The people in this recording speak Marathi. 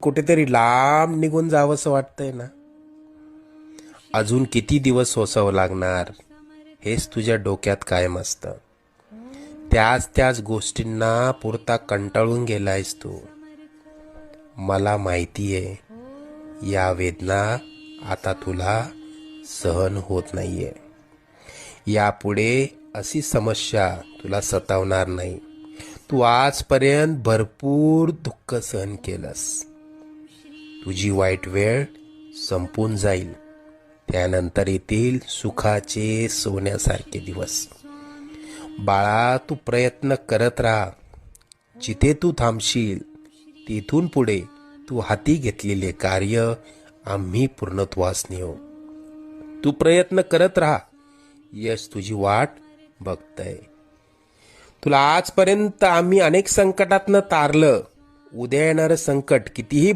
कुठेतरी लांब निघून जावंसं वाटतंय ना. अजून किती दिवस सोसावं लागणार हेच तुझ्या डोक्यात कायम असतं. त्याच गोष्टींना पुरता कंटाळून गेलायस तू. मला माहितीये या वेदना आता तुला सहन होत नाहीये. यापुढे अशी समस्या तुला सतावणार नाही. तू आजपर्यंत भरपूर दुःख सहन केलंस. तुझी वाईट वेळ संपून जाईल. त्यानंतर येतील सुखाचे सोन्यासारखे दिवस. बाळा, तू प्रयत्न करत राहा. जिथे तू थांबशील तिथून पुढे तू हाती घेतलेले कार्य आम्ही पूर्णत्वास नेऊ. तू प्रयत्न करत राहा. यश तुझी वाट बघतय. तुला आजपर्यंत आम्ही अनेक संकटातनं तारलं. उद्या येणारं संकट कितीही